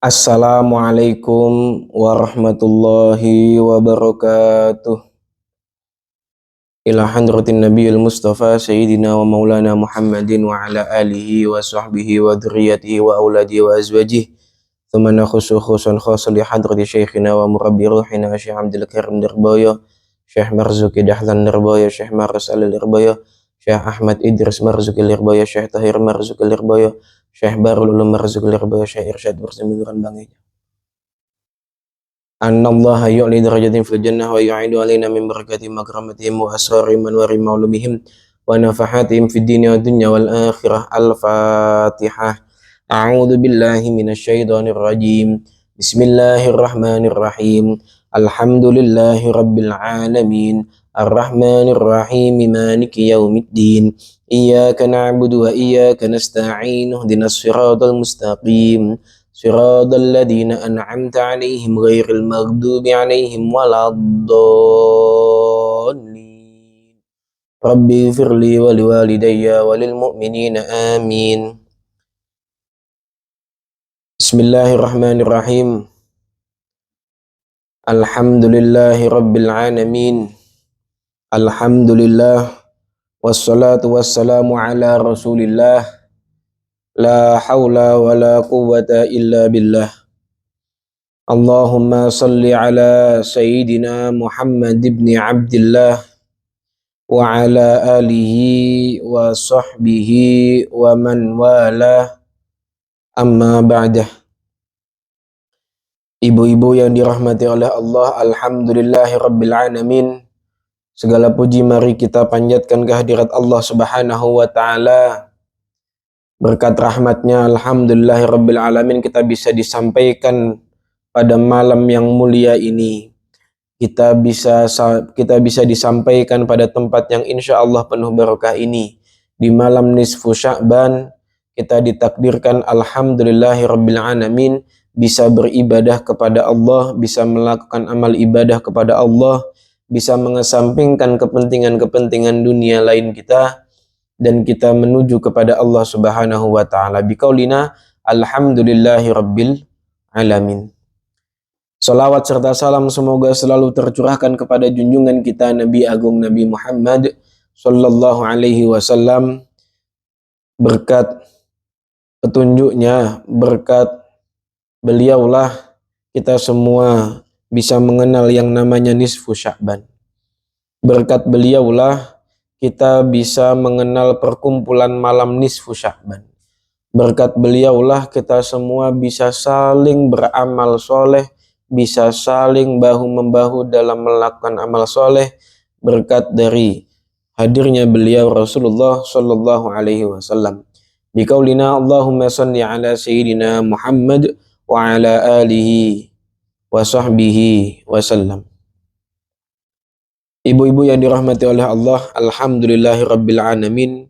Assalamualaikum warahmatullahi wabarakatuh. Ila hadratin nabiyil mustafa sayyidina wa maulana Muhammadin wa ala alihi wa sahbihi wa dhurriyyatihi wa auladihi wa azwajihi. Thumma nakhusu khususan khasan li hadrati syekhina wa murabbi ruhina Syekh Abdul Karim Nirboyo, Syekh Marzuki Dahlan Nirboyo, Syekh Maras Ali Nirboyo, Syekh Ahmad Idris Marzuki Nirboyo, Syekh Tahir Marzuki Nirboyo, Syekh Barul Ulum Marzuki Nirboyo, Syekh Irsyad Bersemiluran Bangenya. Annallaha yu'li darajatin fil jannah wa yu'idu alaina min barakati makramatihim wa asrari manwari ma'lumihim wa nafahatihim fid dunya wa dunya wal akhirah. Al-Fatihah. A'udzu billahi minasyaitonir rajim. Bismillahirrahmanirrahim. Alhamdulillahi rabbil alamin. Arrahmanir rahim. Maliki yaumiddin. Iyyaka na'budu wa iyyaka nasta'in. Ihdinas siratal mustaqim. Siratal ladzina an'amta 'alaihim ghairil maghdubi 'alaihim waladdallin. Rabbi firli wa liwalidayya wa lil mu'minina amin. Bismillahirrahmanirrahim. Alhamdulillahi rabbil alamin. Alhamdulillah wassalatu wassalamu ala Rasulillah. La haula wa la quwwata illa billah. Allahumma salli ala Sayyidina Muhammad ibn Abdillah wa ala alihi wa sahbihi wa man wala, amma ba'dah. Ibu-ibu yang dirahmati oleh Allah, alhamdulillahi rabbil alamin. Segala puji mari kita panjatkan kehadirat Allah subhanahu wa ta'ala. Berkat rahmatnya, alhamdulillahirabbil alamin, kita bisa disampaikan pada malam yang mulia ini. Kita bisa disampaikan pada tempat yang insya Allah penuh barakah ini. Di malam nisfu Sya'ban, kita ditakdirkan alhamdulillahirabbil alamin bisa beribadah kepada Allah, bisa melakukan amal ibadah kepada Allah, bisa mengesampingkan kepentingan-kepentingan dunia lain kita, dan kita menuju kepada Allah subhanahu wa ta'ala biqaulina alhamdulillahi rabbil alamin. Salawat serta salam semoga selalu tercurahkan kepada junjungan kita Nabi Agung Nabi Muhammad sallallahu alaihi wasallam. Berkat petunjuknya, berkat beliaulah kita semua bisa mengenal yang namanya nisfu Sya'ban. Berkat beliaulah kita bisa mengenal perkumpulan malam nisfu Sya'ban. Berkat beliaulah kita semua bisa saling beramal soleh, bisa saling bahu-membahu dalam melakukan amal soleh. Berkat dari hadirnya beliau Rasulullah sallallahu alaihi wasallam. Biqaulina Allahumma shalli ala sayyidina Muhammad wa ala alihi wa sahbihi wasallam. Ibu-ibu yang dirahmati oleh Allah, alhamdulillahirabbil alamin,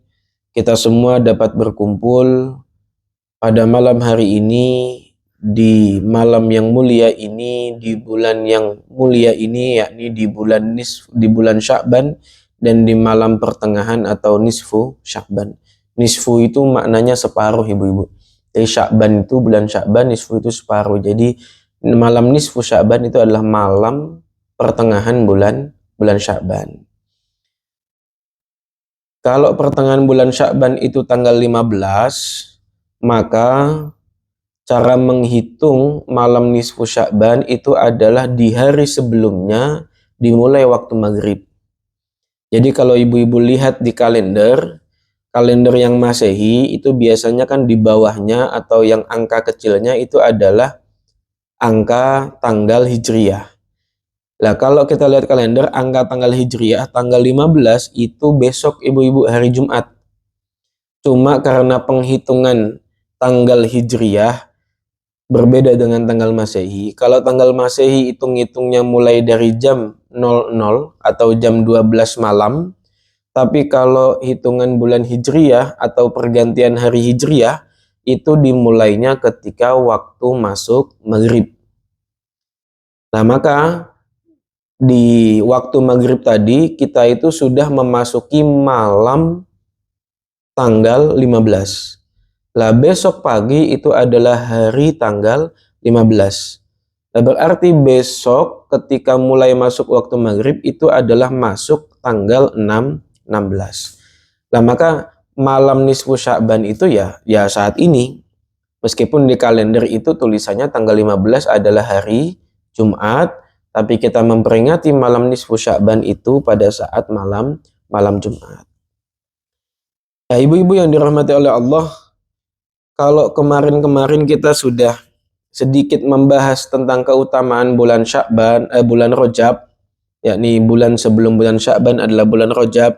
kita semua dapat berkumpul pada malam hari ini, di malam yang mulia ini, di bulan yang mulia ini, yakni di bulan Sya'ban, dan di malam pertengahan atau nisfu Sya'ban. Nisfu itu maknanya separuh, ibu-ibu. Jadi Sya'ban itu bulan Sya'ban, nisfu itu separuh. Jadi malam nisfu Sya'ban itu adalah malam pertengahan bulan Sya'ban. Kalau pertengahan bulan Sya'ban itu tanggal 15, maka cara menghitung malam nisfu Sya'ban itu adalah di hari sebelumnya dimulai waktu maghrib. Jadi kalau ibu-ibu lihat di kalender yang Masehi itu biasanya kan di bawahnya atau yang angka kecilnya itu adalah angka tanggal Hijriyah. Nah, kalau kita lihat kalender, angka tanggal Hijriyah, tanggal 15 itu besok ibu-ibu hari Jumat. Cuma karena penghitungan tanggal Hijriyah berbeda dengan tanggal Masehi. Kalau tanggal Masehi hitung-hitungnya mulai dari jam 00 atau jam 12 malam. Tapi kalau hitungan bulan Hijriyah atau pergantian hari Hijriyah itu dimulainya ketika waktu masuk maghrib. Nah, maka di waktu maghrib tadi kita itu sudah memasuki malam tanggal 15. Lah besok pagi itu adalah hari tanggal 15. Nah, berarti besok ketika mulai masuk waktu maghrib itu adalah masuk tanggal 16. Nah, maka malam nisfu Sya'ban itu ya saat ini. Meskipun di kalender itu tulisannya tanggal 15 adalah hari Jumat, tapi kita memperingati malam nisfu Sya'ban itu pada saat malam Jumat. Ya, ibu-ibu yang dirahmati oleh Allah, kalau kemarin-kemarin kita sudah sedikit membahas tentang keutamaan bulan Sya'ban, bulan Rajab, yakni bulan sebelum bulan Sya'ban adalah bulan Rajab,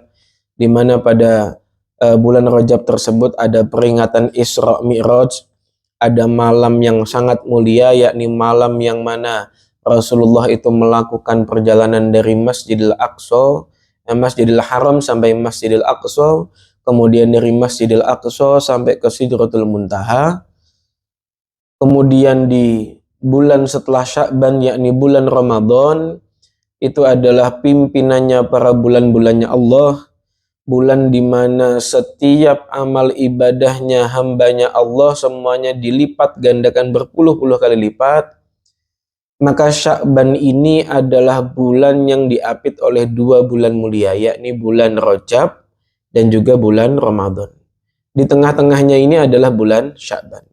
di mana pada bulan Rajab tersebut ada peringatan Isra Mi'raj, ada malam yang sangat mulia, yakni malam yang mana Rasulullah itu melakukan perjalanan dari Masjidil Aqsa, Masjidil Haram sampai Masjidil Aqsa, kemudian dari Masjidil Aqsa sampai ke Sidratul Muntaha. Kemudian di bulan setelah Sya'ban, yakni bulan Ramadan, itu adalah pimpinannya para bulan-bulannya Allah, bulan di mana setiap amal ibadahnya hambanya Allah semuanya dilipat gandakan berpuluh-puluh kali lipat. Maka Sya'ban ini adalah bulan yang diapit oleh dua bulan mulia, yakni bulan Rajab dan juga bulan Ramadan. Di tengah-tengahnya ini adalah bulan Sya'ban.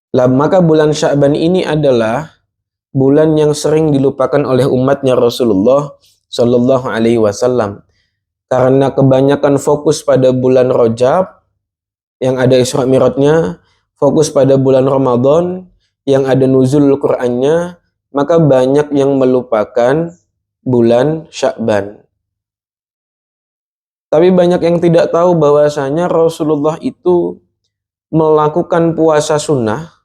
Lah, maka bulan Sya'ban ini adalah bulan yang sering dilupakan oleh umatnya Rasulullah Shallallahu Alaihi Wasallam, karena kebanyakan fokus pada bulan Rajab yang ada Isra Mi'rajnya, fokus pada bulan Ramadan yang ada nuzul Qur'annya, maka banyak yang melupakan bulan Sya'ban. Tapi banyak yang tidak tahu bahwasanya Rasulullah itu melakukan puasa sunnah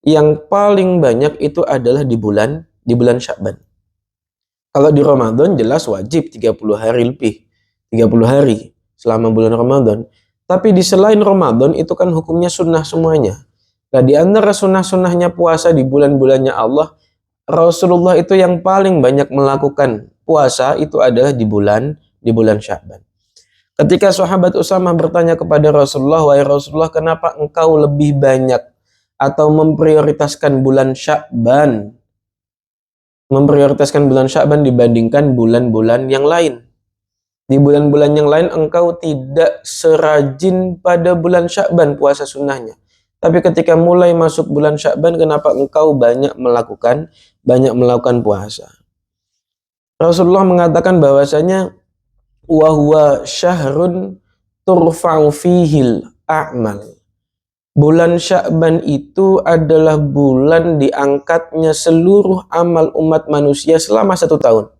yang paling banyak itu adalah di bulan Sya'ban. Kalau di Ramadan jelas wajib 30 hari lebih, 30 hari selama bulan Ramadan. Tapi di selain Ramadan itu kan hukumnya sunnah semuanya. Nah, di antara sunnah-sunnahnya puasa di bulan-bulannya Allah, Rasulullah itu yang paling banyak melakukan puasa itu adalah di bulan Sya'ban. Ketika sahabat Usamah bertanya kepada Rasulullah, "Wahai Rasulullah, kenapa engkau lebih banyak atau memprioritaskan bulan Sya'ban dibandingkan bulan-bulan yang lain? Di bulan-bulan yang lain engkau tidak serajin pada bulan Sya'ban puasa sunnahnya. Tapi ketika mulai masuk bulan Sya'ban, kenapa engkau banyak melakukan puasa?" Rasulullah mengatakan bahwasanya wa huwa syahrun turfa'u fihil a'mal. Bulan Sya'ban itu adalah bulan diangkatnya seluruh amal umat manusia selama 1 tahun.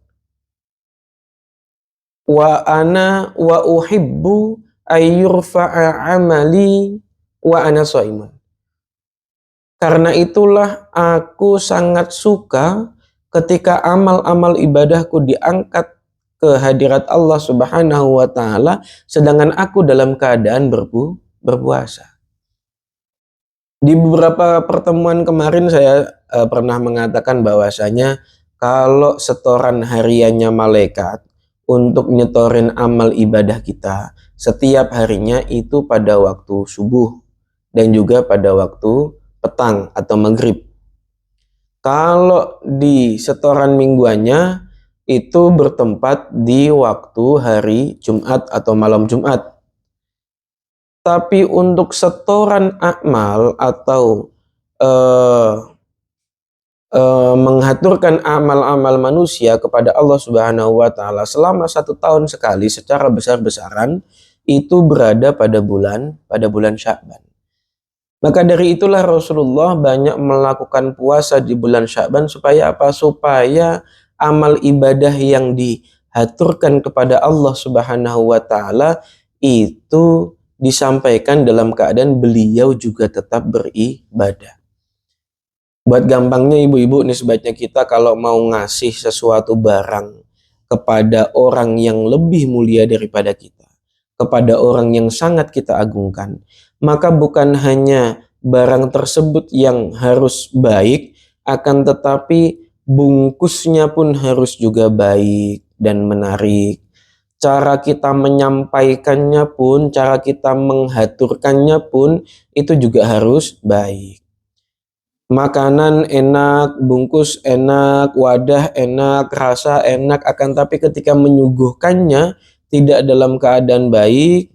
Wa ana wa uhibbu ayyurfa'a amali wa ana shaiman. Karena itulah aku sangat suka ketika amal-amal ibadahku diangkat ke hadirat Allah Subhanahu wa taala sedangkan aku dalam keadaan berpuasa. Di beberapa pertemuan kemarin saya pernah mengatakan bahwasanya kalau setoran hariannya malaikat untuk nyetorin amal ibadah kita setiap harinya itu pada waktu subuh dan juga pada waktu petang atau maghrib. Kalau di setoran mingguannya itu bertempat di waktu hari Jumat atau malam Jumat. Tapi untuk setoran amal atau menghaturkan amal-amal manusia kepada Allah Subhanahu wa taala selama 1 tahun sekali secara besar-besaran itu berada pada bulan Sya'ban. Maka dari itulah Rasulullah banyak melakukan puasa di bulan Sya'ban supaya apa? Supaya amal ibadah yang dihaturkan kepada Allah Subhanahu wa taala itu disampaikan dalam keadaan beliau juga tetap beribadah. Buat gampangnya ibu-ibu, nih sebaiknya kita kalau mau ngasih sesuatu barang kepada orang yang lebih mulia daripada kita, kepada orang yang sangat kita agungkan, maka bukan hanya barang tersebut yang harus baik, akan tetapi bungkusnya pun harus juga baik dan menarik. Cara kita menyampaikannya pun, cara kita menghaturkannya pun itu juga harus baik. Makanan enak, bungkus enak, wadah enak, rasa enak, akan tapi ketika menyuguhkannya tidak dalam keadaan baik,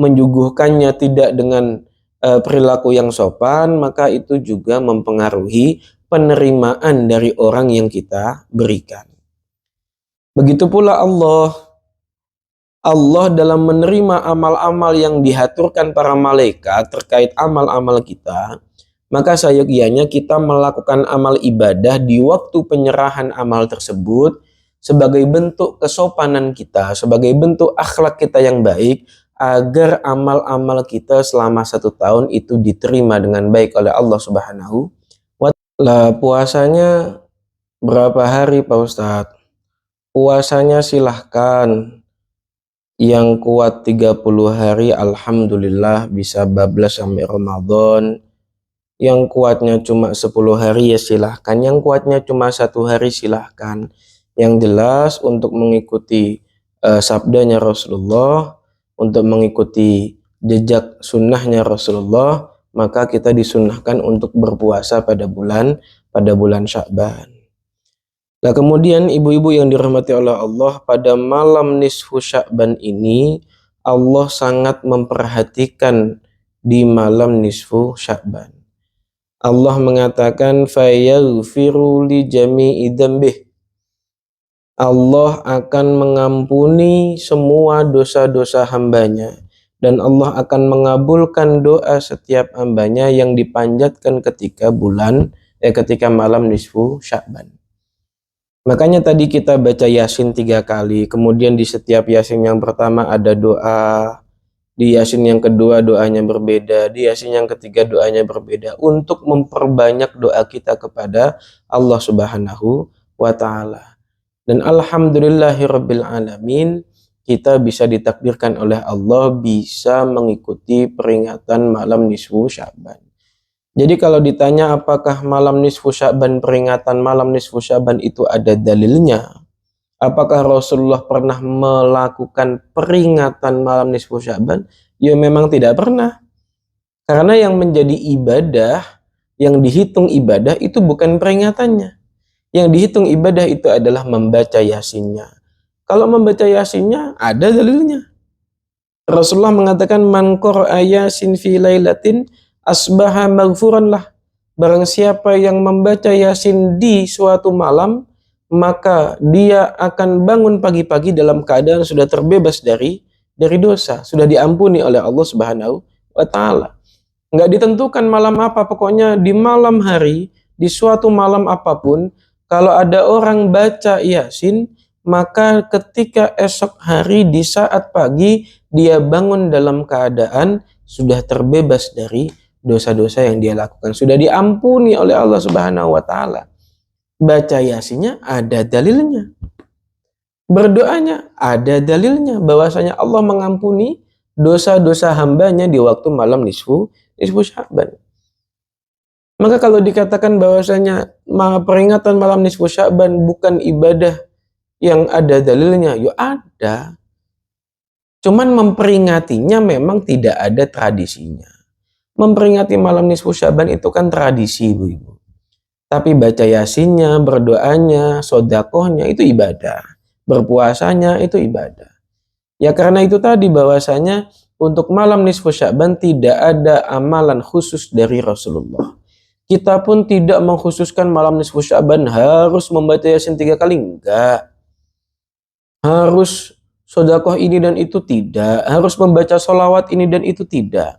menyuguhkannya tidak dengan perilaku yang sopan, maka itu juga mempengaruhi penerimaan dari orang yang kita berikan. Begitu pula Allah dalam menerima amal-amal yang dihaturkan para malaikat terkait amal-amal kita, maka seyogianya kita melakukan amal ibadah di waktu penyerahan amal tersebut sebagai bentuk kesopanan kita, sebagai bentuk akhlak kita yang baik, agar amal-amal kita selama 1 tahun itu diterima dengan baik oleh Allah Subhanahu wa Ta'ala. Puasanya berapa hari Pak Ustadz? Puasanya silahkan. Yang kuat 30 hari alhamdulillah bisa bablas sampai Ramadan. Yang kuatnya cuma 10 hari ya silahkan. Yang kuatnya cuma 1 hari silahkan. Yang jelas untuk mengikuti sabdanya Rasulullah, untuk mengikuti jejak sunnahnya Rasulullah, maka kita disunnahkan untuk berpuasa pada bulan Sya'ban. Nah, kemudian ibu-ibu yang dirahmati oleh Allah, pada malam nisfu Sya'ban ini Allah sangat memperhatikan di malam nisfu Sya'ban. Allah mengatakan fayaghfiru li jami'i dzambih. Allah akan mengampuni semua dosa-dosa hambanya, dan Allah akan mengabulkan doa setiap hambanya yang dipanjatkan ketika malam nisfu Sya'ban. Makanya tadi kita baca Yasin 3 kali, kemudian di setiap Yasin yang pertama ada doa, di Yasin yang kedua doanya berbeda, di Yasin yang ketiga doanya berbeda, untuk memperbanyak doa kita kepada Allah Subhanahu wa Ta'ala. Dan alhamdulillahirabbil alamin, kita bisa ditakdirkan oleh Allah bisa mengikuti peringatan malam nisfu Sya'ban. Jadi kalau ditanya apakah malam nisfu Sya'ban, peringatan malam nisfu Sya'ban itu ada dalilnya? Apakah Rasulullah pernah melakukan peringatan malam nisfu Sya'ban? Ya memang tidak pernah. Karena yang menjadi ibadah, yang dihitung ibadah itu bukan peringatannya. Yang dihitung ibadah itu adalah membaca Yasinnya. Kalau membaca Yasinnya ada dalilnya. Rasulullah mengatakan man qara'a Yasin fi lailatin asbaha maghfuran lah. Barang siapa yang membaca Yasin di suatu malam, maka dia akan bangun pagi-pagi dalam keadaan sudah terbebas dari dosa, sudah diampuni oleh Allah Subhanahu wa Ta'ala. Nggak ditentukan malam apa, pokoknya di malam hari, di suatu malam apapun, kalau ada orang baca Yasin, maka ketika esok hari di saat pagi dia bangun dalam keadaan sudah terbebas dari dosa-dosa yang dia lakukan, sudah diampuni oleh Allah Subhanahu wa Ta'ala. Baca Yasinnya ada dalilnya, berdoanya ada dalilnya, bahwasanya Allah mengampuni dosa-dosa hambanya di waktu malam nisfu Sya'ban. Maka kalau dikatakan bahwasanya peringatan malam nisfu Sya'ban bukan ibadah yang ada dalilnya, ya ada. Cuman memperingatinya memang tidak ada tradisinya. Memperingati malam nisfu Sya'ban itu kan tradisi, ibu-ibu. Tapi baca Yasinnya, berdoanya, sodakohnya itu ibadah. Berpuasanya itu ibadah. Ya karena itu tadi bahwasanya untuk malam nisfu Sya'ban tidak ada amalan khusus dari Rasulullah. Kita pun tidak mengkhususkan malam nisfu Sya'ban harus membaca Yasin 3 kali, enggak. Harus sodakoh ini dan itu tidak. Harus membaca sholawat ini dan itu tidak.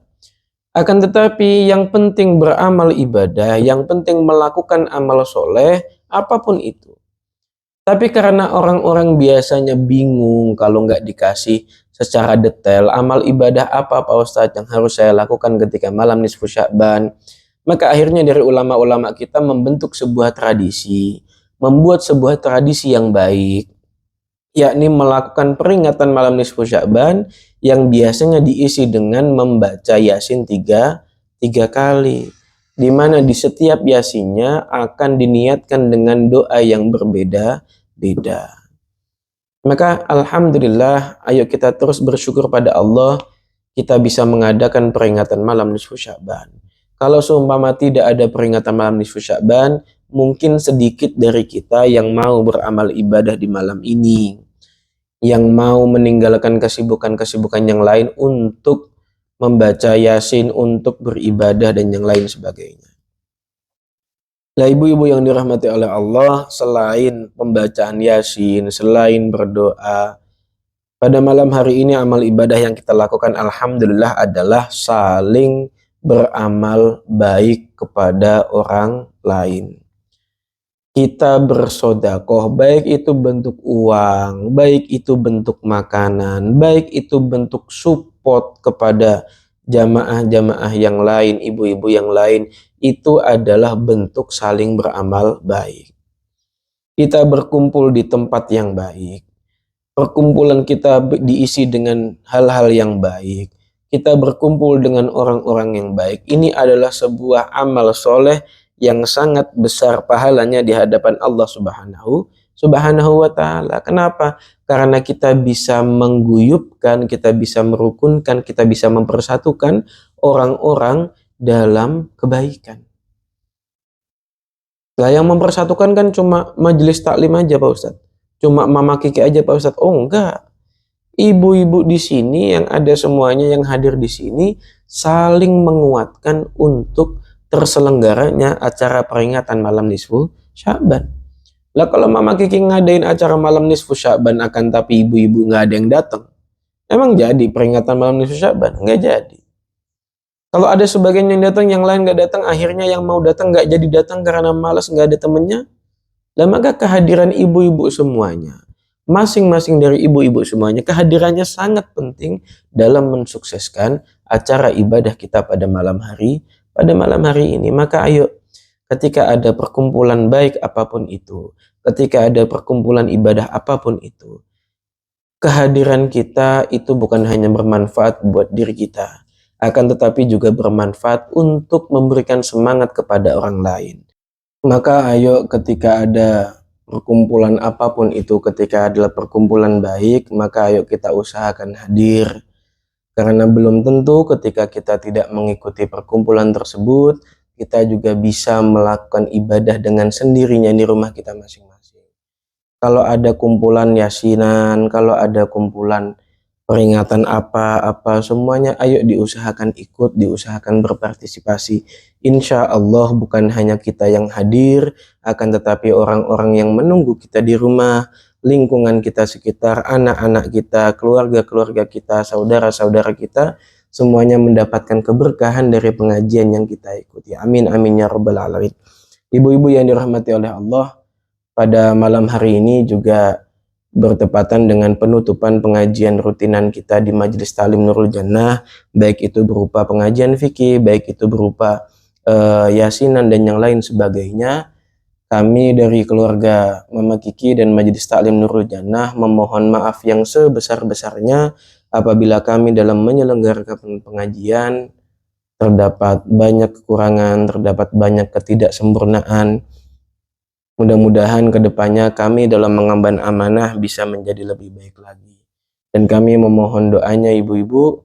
Akan tetapi yang penting beramal ibadah, yang penting melakukan amal soleh, apapun itu. Tapi karena orang-orang biasanya bingung kalau nggak dikasih secara detail, amal ibadah apa Pak Ustadz yang harus saya lakukan ketika malam nisfu Sya'ban, maka akhirnya dari ulama-ulama kita membentuk sebuah tradisi, membuat sebuah tradisi yang baik, yakni melakukan peringatan malam nisfu Sya'ban yang biasanya diisi dengan membaca Yasin 3 kali, di mana di setiap Yasinnya akan diniatkan dengan doa yang berbeda-beda. Maka alhamdulillah, ayo kita terus bersyukur pada Allah, kita bisa mengadakan peringatan malam nisfu Sya'ban. Kalau seumpama tidak ada peringatan malam nisfu Sya'ban, mungkin sedikit dari kita yang mau beramal ibadah di malam ini, yang mau meninggalkan kesibukan-kesibukan yang lain untuk membaca Yasin, untuk beribadah dan yang lain sebagainya. Lah ibu-ibu yang dirahmati oleh Allah, selain pembacaan Yasin, selain berdoa, pada malam hari ini amal ibadah yang kita lakukan alhamdulillah adalah saling beramal baik kepada orang lain. Kita bersodakoh, baik itu bentuk uang, baik itu bentuk makanan, baik itu bentuk support kepada jamaah-jamaah yang lain, ibu-ibu yang lain, itu adalah bentuk saling beramal baik. Kita berkumpul di tempat yang baik, perkumpulan kita diisi dengan hal-hal yang baik, kita berkumpul dengan orang-orang yang baik. Ini adalah sebuah amal soleh yang sangat besar pahalanya di hadapan Allah Subhanahu wa Ta'ala. Kenapa? Karena kita bisa mengguyupkan, kita bisa merukunkan, kita bisa mempersatukan orang-orang dalam kebaikan. Lah yang mempersatukan kan cuma majelis taklim aja Pak Ustadz. Cuma Mama Kiki aja Pak Ustadz. Oh enggak. Ibu-ibu di sini yang ada semuanya yang hadir di sini saling menguatkan untuk terselenggaranya acara peringatan malam nisfu Sya'ban. Lah kalau Mama Kiki ngadain acara malam nisfu Sya'ban akan tapi ibu-ibu nggak ada yang datang, emang jadi peringatan malam nisfu Sya'ban? Nggak jadi. Kalau ada sebagian yang datang, yang lain nggak datang, akhirnya yang mau datang nggak jadi datang karena malas, nggak ada temennya. Lah maka kehadiran ibu-ibu semuanya, masing-masing dari ibu-ibu semuanya, kehadirannya sangat penting dalam mensukseskan acara ibadah kita pada malam hari ini. Maka ayo, ketika ada perkumpulan baik apapun itu, ketika ada perkumpulan ibadah apapun itu, kehadiran kita itu bukan hanya bermanfaat buat diri kita, akan tetapi juga bermanfaat untuk memberikan semangat kepada orang lain. Maka ayo ketika ada perkumpulan apapun itu, ketika adalah perkumpulan baik, maka ayo kita usahakan hadir. Karena belum tentu ketika kita tidak mengikuti perkumpulan tersebut, kita juga bisa melakukan ibadah dengan sendirinya di rumah kita masing-masing. Kalau ada kumpulan yasinan, kalau ada kumpulan peringatan apa-apa, semuanya ayo diusahakan ikut, diusahakan berpartisipasi. Insya Allah bukan hanya kita yang hadir, akan tetapi orang-orang yang menunggu kita di rumah, lingkungan kita sekitar, anak-anak kita, keluarga-keluarga kita, saudara-saudara kita, semuanya mendapatkan keberkahan dari pengajian yang kita ikuti. Amin amin ya rabbal alamin. Ibu-ibu yang dirahmati oleh Allah, pada malam hari ini juga bertepatan dengan penutupan pengajian rutinan kita di Majelis Ta'lim Nurul Jannah, baik itu berupa pengajian fikih, baik itu berupa yasinan dan yang lain sebagainya. Kami dari keluarga Mama Kiki dan Majelis Ta'lim Nurul Jannah memohon maaf yang sebesar-besarnya apabila kami dalam menyelenggarakan pengajian terdapat banyak kekurangan, terdapat banyak ketidaksempurnaan. Mudah-mudahan kedepannya kami dalam mengemban amanah bisa menjadi lebih baik lagi. Dan kami memohon doanya ibu-ibu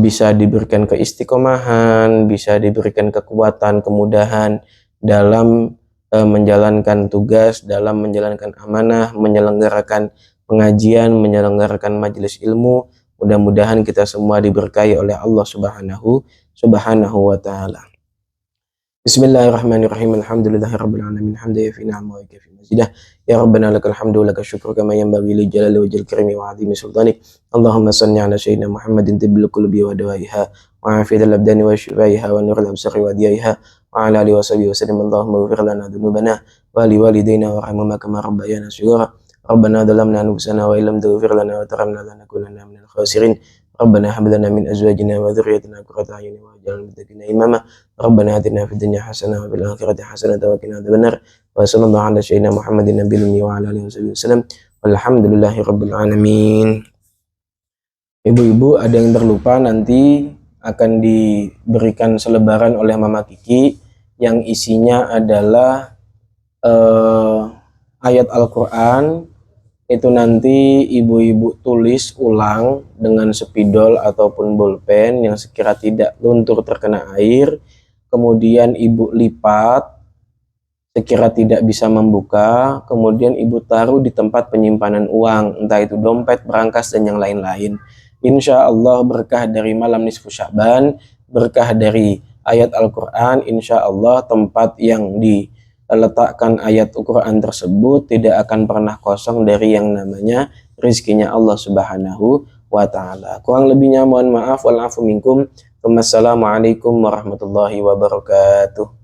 bisa diberikan keistiqomahan, bisa diberikan kekuatan, kemudahan dalam menjalankan tugas, dalam menjalankan amanah, menyelenggarakan pengajian, menyelenggarakan majelis ilmu. Mudah-mudahan kita semua diberkahi oleh Allah Subhanahu wa Ta'ala. Bismillahirrahmanirrahim. Alhamdulillahirabbil alamin. Hamdan yafi ni'amahu wa yafi mazidah. Ya Rabbana lakal hamdu wa lakal syukru kama yanbaghi li jalali wajhil karimi wa 'azimi sultanik. Allahumma shalli ala sayyidina Muhammadin tibbil qulubi wa dawaiha wa afiyatil abdani wa shifaiha wa nuril absari wa diyaiha wa ala alihi wa sahbihi wa sallam. Allahumma ighfir lana dhunubana wa li walidayna warhamhuma kama rabbayana shighara. Rabbana dhalamna anfusana wa illam taghfir lana wa tarhamna lanakunanna minal khasirin. Rabbana hab lana min azwajina wa dhurriyyatina qurrata a'yunin waj'alna lil muttaqina imama. Rabbana atina fid dunya hasanah wa fil akhirati hasanah wa qina adzabannar. Wa sallallahu ala sayyidina Muhammadin nabiyil ummi wa ala alihi wasallam. Walhamdulillahi rabbil alamin. Ibu-ibu, ada yang terlupa, nanti akan diberikan selebaran oleh Mama Kiki yang isinya adalah ayat Al-Qur'an itu nanti ibu-ibu tulis ulang dengan spidol ataupun bolpen yang sekira tidak luntur terkena air, kemudian ibu lipat sekira tidak bisa membuka, kemudian ibu taruh di tempat penyimpanan uang, entah itu dompet, berangkas, dan yang lain-lain. Insya Allah berkah dari malam nisfu Sya'ban, berkah dari ayat Al-Quran, insya Allah tempat yang diletakkan ayat Al-Quran tersebut tidak akan pernah kosong dari yang namanya rizkinya Allah Subhanahu wa Ta'ala. Kurang lebihnya mohon maaf, wal afu minkum. Wassalamualaikum warahmatullahi wabarakatuh.